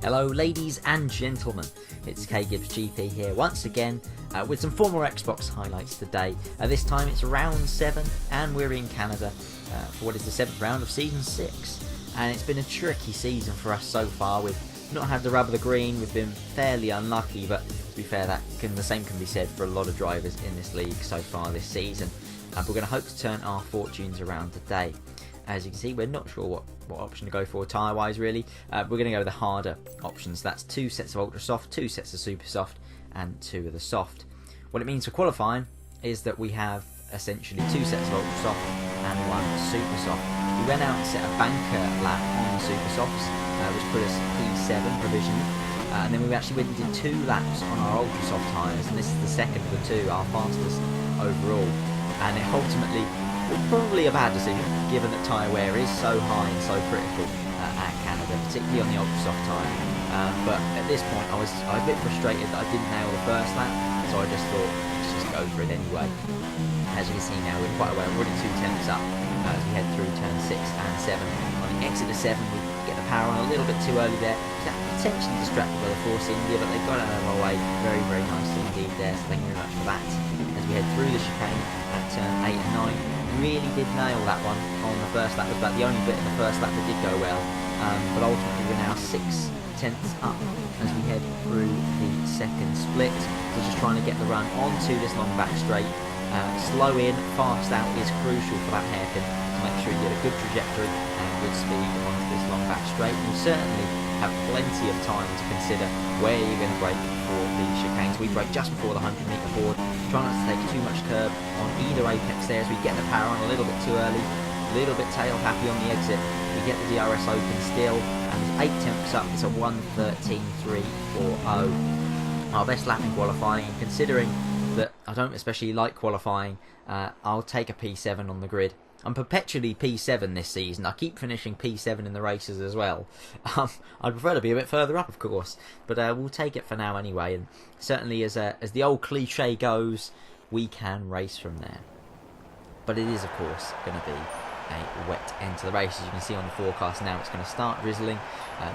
Hello ladies and gentlemen, it's K Gibbs GP here once again with some former Xbox highlights today. This time it's round 7 and we're in Canada for what is the 7th round of season 6. And it's been a tricky season for us so far. We've not had the rub of the green, we've been fairly unlucky, but to be fair, the same can be said for a lot of drivers in this league so far this season. We're going to hope to turn our fortunes around today. As you can see, we're not sure what option to go for tyre wise really. We're going to go with the harder options. That's 2 sets of ultra soft, 2 sets of super soft and 2 of the soft. What it means for qualifying is that we have essentially 2 sets of ultra soft and 1 super soft. We went out and set a banker lap on the super softs, which put us P7 provisionally, and then we actually went and did 2 laps on our ultra soft tyres, and this is the second of the 2, our fastest overall. And it ultimately was probably a bad decision, given that tyre wear is so high and so critical at Canada, particularly on the ultra soft tyre. But at this point, I was a bit frustrated that I didn't nail the first lap, so I just thought, let's just go for it anyway. As you can see now, we're quite aware, we're already 2 tenths up as we head through turn 6 and 7. On the exit of 7, we get the power on a little bit too early there. That potentially distracted by the Force India, but they got out of our way very, very nicely indeed there, so thank you very much for that. As we head through the chicane at turn 8 and 9, really did nail that one on the first lap. It was about the only bit in the first lap that did go well, but ultimately we're now 6 tenths up as we head through the second split. So just trying to get the run onto this long back straight. Slow in, fast out is crucial for that hairpin to make sure you get a good trajectory and good speed onto this long back straight. You certainly have plenty of time to consider where you're going to brake for the chicanes. We brake just before the 100 metre board, try not to take too much curb on either apex there as we get the power on a little bit too early, a little bit tail happy on the exit. We get the DRS open still, and there's 8 tenths up. It's a 1:13.340. Our best lap in qualifying, and considering that I don't especially like qualifying, I'll take a P7 on the grid. I'm perpetually P7 this season. I keep finishing P7 in the races as well. I'd prefer to be a bit further up, of course, but we'll take it for now anyway. And certainly, as the old cliche goes, we can race from there. But it is, of course, going to be a wet end to the race. As you can see on the forecast now, it's going to start drizzling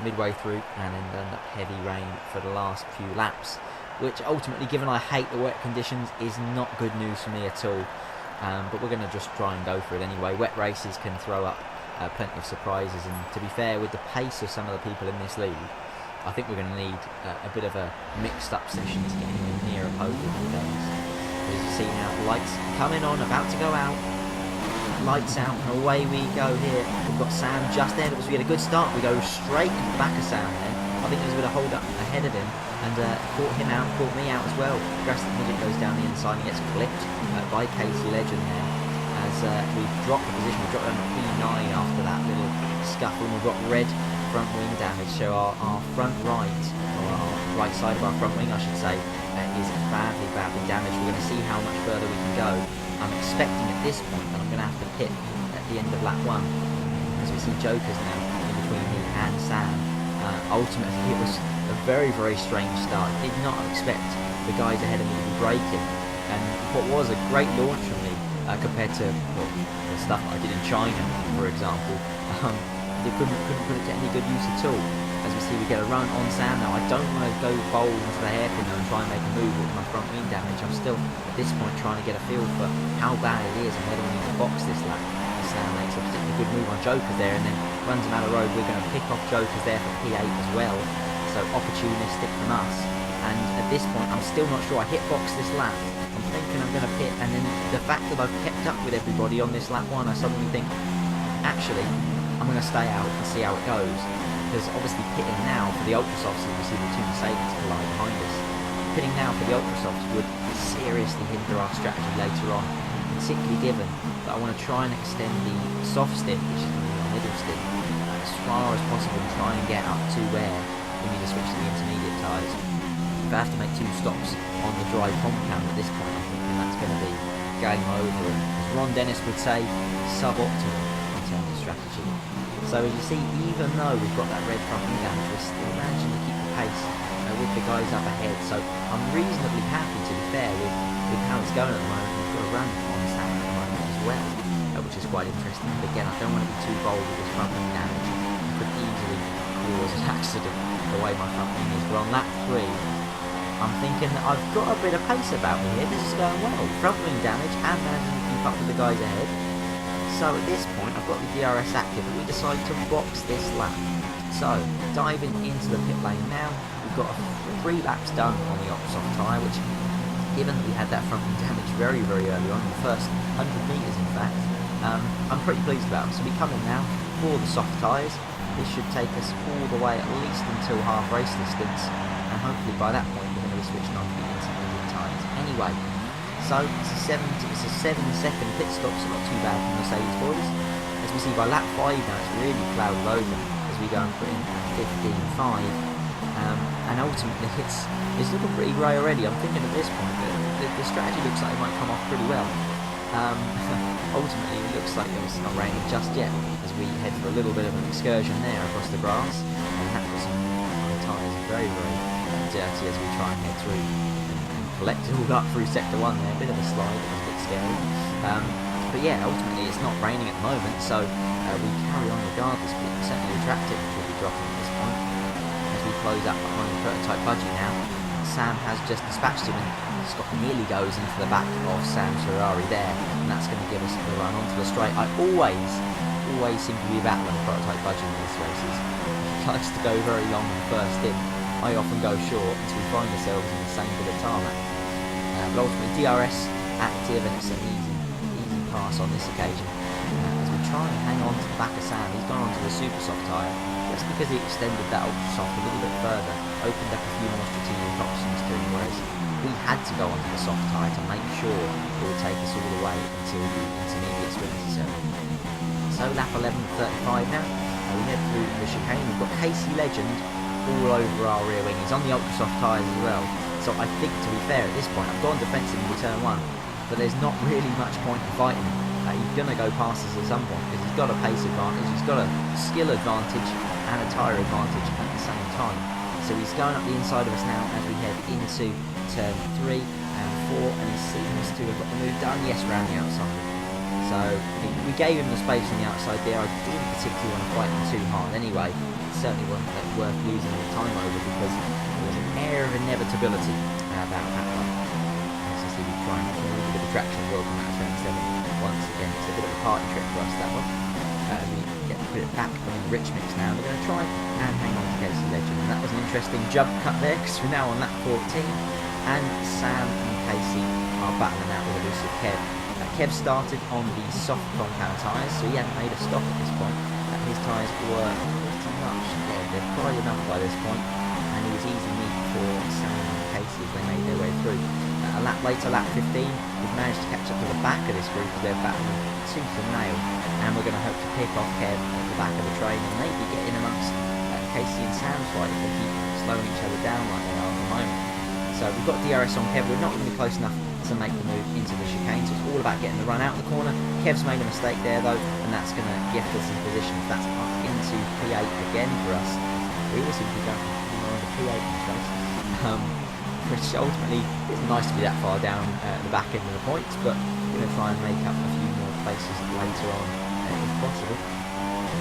midway through and then end up heavy rain for the last few laps, which ultimately, given I hate the wet conditions, is not good news for me at all. But we're going to just try and go for it anyway. Wet races can throw up plenty of surprises, and to be fair, with the pace of some of the people in this league, I think we're going to need a bit of a mixed up session to get anywhere near a podium in days. As you see now, the lights coming on, about to go out. Lights out, and away we go here. We've got Sam just ahead of us. We get a good start. We go straight into the back of Sam then. I think there's a bit of hold up ahead of him, and caught him out, caught me out as well. Drastic Midget goes down the inside and gets clipped by Casey Legend there. As we've dropped the position, we've dropped down to P9 after that little scuffle, and we've got red front wing damage. So our front right, or our right side of our front wing I should say, is badly damaged. We're going to see how much further we can go. I'm expecting at this point that I'm going to have to pit at the end of lap 1, as we see Jokers now in between me and Sam. Ultimately it was a very, very strange start. Did not expect the guys ahead of me to be braking, and what was a great launch from me compared to the stuff I did in China, for example, they couldn't put it to any good use at all. As we see, we get a run on Sam now. I don't want to go bold into the hairpin though and try and make a move with my front wing damage. I'm still at this point trying to get a feel for how bad it is and whether we need to box this lap. Sam makes a particularly good move on Joker there and then runs him out of road. We're going to pick off Jokers there for P8 as well, so opportunistic from us. And at this point I'm still not sure. I hitbox this lap, I'm thinking I'm going to pit, and then the fact that I've kept up with everybody on this lap 1, I suddenly think, actually I'm going to stay out and see how it goes, because obviously pitting now for the ultra softs, as we see the 2 Mercedes that lie behind us, pitting now for the ultra softs would seriously hinder our strategy later on, particularly given that I want to try and extend the soft stint, which is going to be our middle stint, as far as possible, and try and get up to where we need to switch to the intermediate tyres. If I have to make 2 stops on the dry compound at this point, I'm thinking that's going to be game over, and as Ron Dennis would say, suboptimal in terms of strategy. So as you see, even though we've got that red front wing damage, we're still managing to keep the pace with the guys up ahead. So I'm reasonably happy, to be fair, with how it's going at the moment. We've got a run on Sam at the moment as well, which is quite interesting. But again, I don't want to be too bold with this front wing damage. It could easily cause an accident the way my front wing is. But on lap 3, I'm thinking that I've got a bit of pace about me here. This is going well. Front wing damage and managing to keep up with the guys ahead. So at this point, I've got the DRS active, and we decide to box this lap. So, diving into the pit lane now, we've got 3 laps done on the soft tyre, which, given that we had that front wing damage very, very early on, in the first 100 metres in fact, I'm pretty pleased about it. So we come in now for the soft tyres. This should take us all the way at least until half race distance, and hopefully by that point we're going to be switching on to the intermediate tyres. Anyway, so it's a 7-second pit stop, so not too bad from Mercedes boys. As we see by lap 5 now, it's really clouded over as we go and put in 15.5, and ultimately it's looking pretty grey already. I'm thinking at this point that the strategy looks like it might come off pretty well. Ultimately it looks like it's not raining just yet, as we head for a little bit of an excursion there across the grass, and that was some tyres very, very dirty as we try and head through and collect it all up through sector 1 there. A bit of a slide, it was a bit scary, but yeah, ultimately it's not raining at the moment, so we carry on regardless. But certainly the track temperature will be dropping at this point as we close up behind the prototype budgie now. Sam has just dispatched him, and Scott nearly goes into the back of Sam's Ferrari there, and that's going to give us the run onto the straight. I always seem to be battling the prototype budgie in these races. He likes to go very long and first in. I often go short until we find ourselves in the same bit of tarmac. But ultimately DRS active, and it's an easy pass on this occasion. As we try and hang on to the back of Sam, he's gone onto the super soft tyre. That's because he extended that ultra soft a little bit further, opened up a few more strategic options to him, whereas we had to go onto the soft tyre to make sure it would take us all the way until the intermediates were necessary. So lap 11.35 now, we head through the chicane. We've got Casey Legend all over our rear wing. He's on the ultra soft tyres as well, so I think, to be fair, at this point I've gone defensive in turn 1, but there's not really much point in fighting him. He's going to go past us at some point because he's got a pace advantage, he's got a skill advantage and a tyre advantage at the same time. So he's going up the inside of us now as we head into turn 3 and 4, and he seems to have got the move done. Yes, round the outside. So we gave him the space on the outside there. I didn't particularly want to fight him too hard anyway. It certainly wasn't worth losing any time over because there was an air of inevitability about that one. As you see, we try and get a little bit of traction as well from that turn 7. Once again, it's a bit of a party trick for us, that one. We get to put it back on the rich mix now. We're going to try and hang on to Casey Legend. And that was an interesting jump cut there because we're now on lap 14. And Sam and Casey are battling out with elusive Kev. Kev started on the soft compound tyres, so he hadn't made a stop at this point. His tyres were pretty much dead. They'd cried enough by this point, and it was easy meat for Sam and Casey as they made their way through. A lap later, lap 15, we've managed to catch up to the back of this group as they're battling tooth and nail, and we're going to hope to pick off Kev at the back of the train and maybe get in amongst Casey and Sam's fight if they keep slowing each other down like they are at the moment. So we've got DRS on Kev. We're not going to be close enough to make the move into the chicane, so it's all about getting the run out of the corner. Kev's made a mistake there though, and that's going to gift us in position. If that's up into P8 again for us, we will seem to be going on the P8 in this race. Which ultimately it's nice to be that far down at the back end of the points, but we're going to try and make up a few more places later on if possible.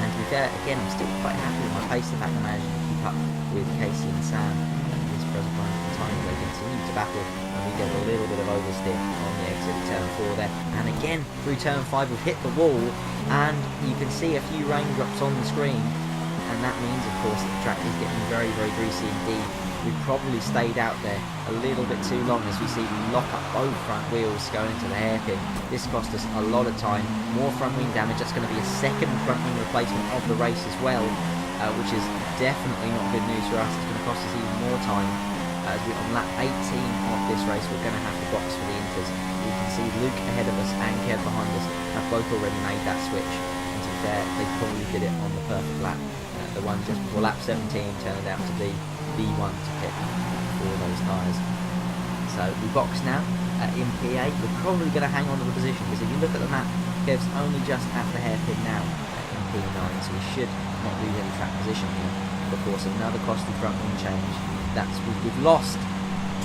And to be fair, again, I'm still quite happy with my pace, the fact that I managed to keep up with Casey and Sam at this present point in time. They continue to battle, and we get a little bit of oversteer on the exit of turn 4 there. And again, through turn 5 we've hit the wall, and you can see a few raindrops on the screen, and that means of course that the track is getting very, very greasy indeed. We probably stayed out there a little bit too long as we see we lock up both front wheels going into the hairpin. This cost us a lot of time, more front wing damage. That's going to be a second front wing replacement of the race as well, which is definitely not good news for us. It's going to cost us even more time. As we're on lap 18 of this race, we're going to have to box for the inters. We can see Luke ahead of us and Kev behind us have both already made that switch. And to be fair, they probably did it on the perfect lap. The one just before lap 17 turned out to be the one to pick for those tyres. So we box now in P8. We're probably going to hang on to the position because if you look at the map, Kev's only just at the hairpin now in P9, so we should not lose any track position here. But of course, another costly front wing change. We've lost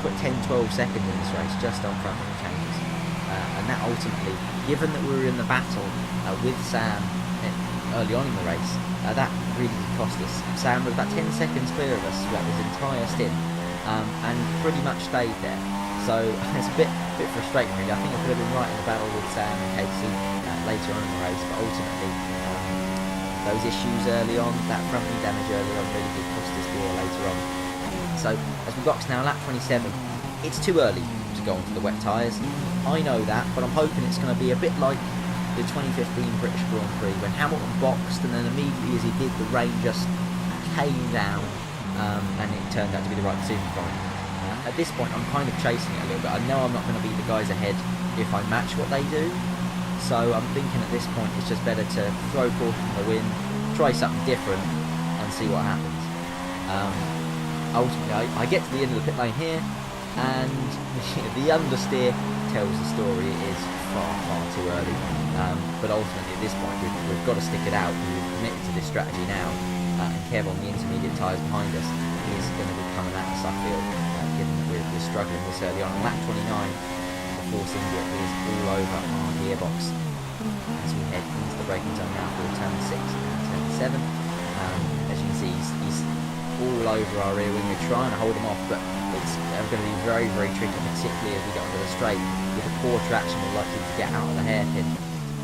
10-12 seconds in this race just on front wing changes, and that ultimately, given that we were in the battle with Sam early on in the race, that really did cost us. Sam was about 10 seconds clear of us throughout this entire stint, and pretty much stayed there. So it's a bit frustrating really. I think I could have been right in the battle with Sam and Casey later on in the race, but ultimately those issues early on, that front wing damage early on, really did cost us more later on. So as we box now, lap 27, it's too early to go onto the wet tyres. I know that, but I'm hoping it's going to be a bit like the 2015 British Grand Prix when Hamilton boxed and then immediately as he did, the rain just came down, and it turned out to be the right decision for him. At this point I'm kind of chasing it a little bit. I know I'm not going to beat the guys ahead if I match what they do, so I'm thinking at this point it's just better to throw caution to the wind, try something different and see what happens. Ultimately I get to the end of the pit lane here, and the understeer tells the story. It is far too early, but ultimately at this point we've got to stick it out. We've committed to this strategy now, and Kev on the intermediate tyres behind us is going to be coming at us, I feel, given that we're struggling this early on. On lap 29, the force input is all over our gearbox as we head into the braking zone now for turn 6 and turn 7. As you can see, he's all over our rear wing. We're trying to hold him off, but it's going to be very tricky, particularly as we get onto the straight. With the poor traction, we're likely to get out of the hairpin.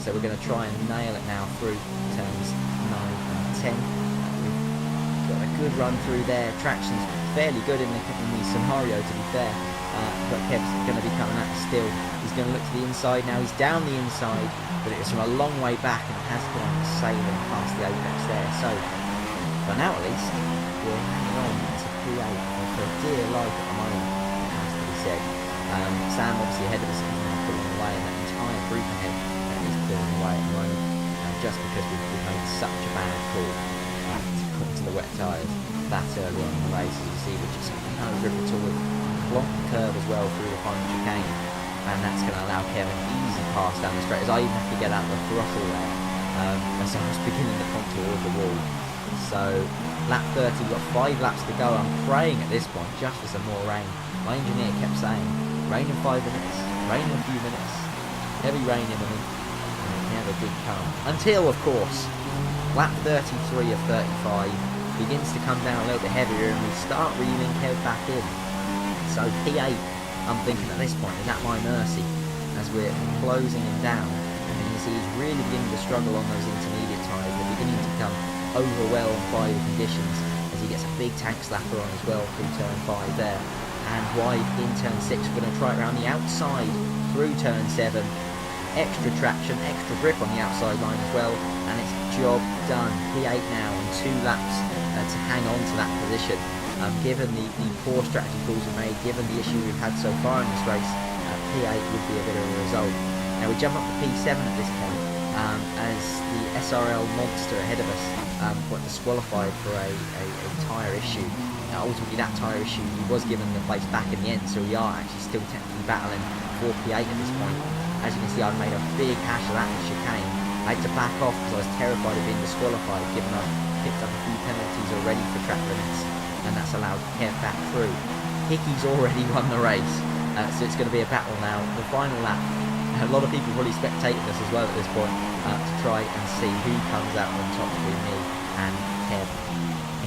So we're going to try and nail it now through turns 9 and 10. We've got a good run through there. Traction's fairly good in the scenario, to be fair. But Kev's going to be coming at us still. He's going to look to the inside now. He's down the inside, but it's from a long way back and it has gone sailing past the apex there. So, for now at least, we're hanging on to P8 for dear life at the moment, it has to be said. Sam obviously ahead of us is now pulling away, and that entire group ahead is pulling away at the moment, just because we've made such a bad call to the wet tyres that early on in the race, as you see, which is no grip at all. Blocked the curve as well through the final chicane, and that's going to allow Kevin an easy pass down the straight, as I even have to get out the throttle there, as I was beginning to come toward the wall. So lap 30, we've got 5 laps to go. I'm praying at this point just for some more rain. My engineer kept saying, rain in 5 minutes, rain in a few minutes, heavy rain imminent, and it never did come. Until, of course, lap 33 of 35 begins to come down a little bit heavier and we start reeling Kev back in. So P8, I'm thinking at this point, is at my mercy as we're closing him down. And you can see he's really beginning to struggle on those intermediate tyres. They're beginning to become overwhelmed by the conditions as he gets a big tank slapper on as well through turn 5 there. And wide in turn 6, we're going to try it around the outside through turn 7. Extra traction, extra grip on the outside line as well, and it's job done. P8 now on 2 laps to hang on to that position. Given the poor strategy calls we made, given the issue we've had so far in this race, P8 would be a bit of a result. Now we jump up to P7 at this point, as the SRL monster ahead of us got disqualified for a tyre issue. Now ultimately that tyre issue, he was given the place back in the end, so we are actually still technically battling for P8 at this point. As you can see, I've made a big hash of that chicane. I had to back off because I was terrified of being disqualified, given I've picked up a few penalties already for track limits, and that's allowed Kev back through. Hickey's already won the race, so it's going to be a battle now. The final lap, a lot of people probably spectated us as well at this point, to try and see who comes out on top between me and Kev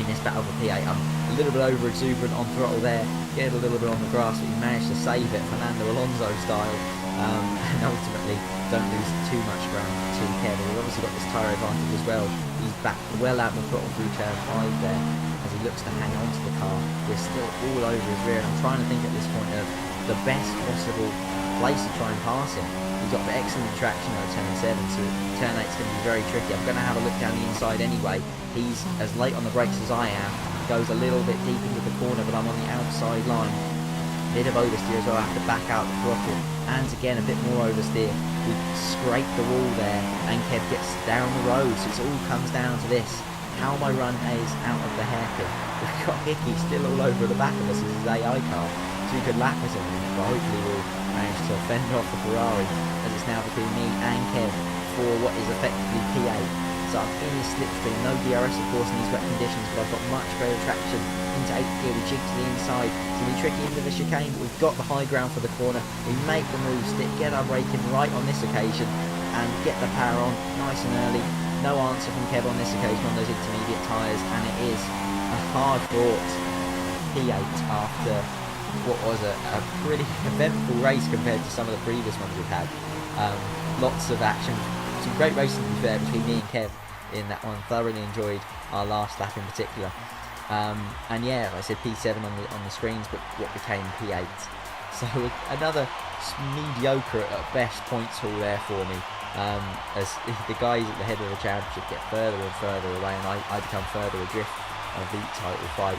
in this battle for P8. I'm a little bit over exuberant on throttle there, get a little bit on the grass, but he managed to save it Fernando Alonso style, and ultimately don't lose too much ground to Kev. We've obviously got this tyre advantage as well. He's back well out of the throttle through turn 5 there as he looks to hang on to the car. We're still all over his rear, and I'm trying to think at this point of the best possible place to try and pass him. He's got excellent traction on turn 7, so turn 8's going to be very tricky. I'm going to have a look down the inside anyway. He's as late on the brakes as I am. He goes a little bit deep into the corner, but I'm on the outside line. Bit of oversteer as well. I have to back out the throttle, and again a bit more oversteer. We scrape the wall there, and Kev gets down the road, so it all comes down to this: how my run is out of the hairpin. We've got Hickey still all over the back of us as his AI car, so he could lap us in, but hopefully we'll manage to fend off the Ferrari, as it's now between me and Kev for what is effectively P8. So I'm in this slipstream, no DRS of course in these wet conditions, but I've got much greater traction into 8th gear. We jig to the inside, it's going to be tricky into the chicane, but we've got the high ground for the corner. We make the move, get our braking right on this occasion, and get the power on nice and early. no answer from Kev on this occasion on those intermediate tyres, and it is a hard-fought P8 after what was a pretty eventful race compared to some of the previous ones we've had. Lots of action, some great racing to be fair between me and Kev in that one. Thoroughly enjoyed our last lap in particular. And yeah, I said P7 on the screens, but what became P8. So another mediocre at best points haul there for me, as the guys at the head of the championship get further and further away, and I become further adrift of the title fight,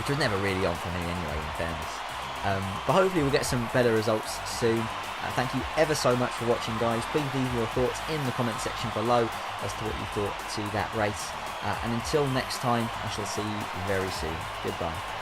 which was never really on for me anyway, in fairness. But hopefully we'll get some better results soon. Thank you ever so much for watching, guys. Please leave your thoughts in the comment section below as to what you thought to that race. And until next time, I shall see you very soon. Goodbye.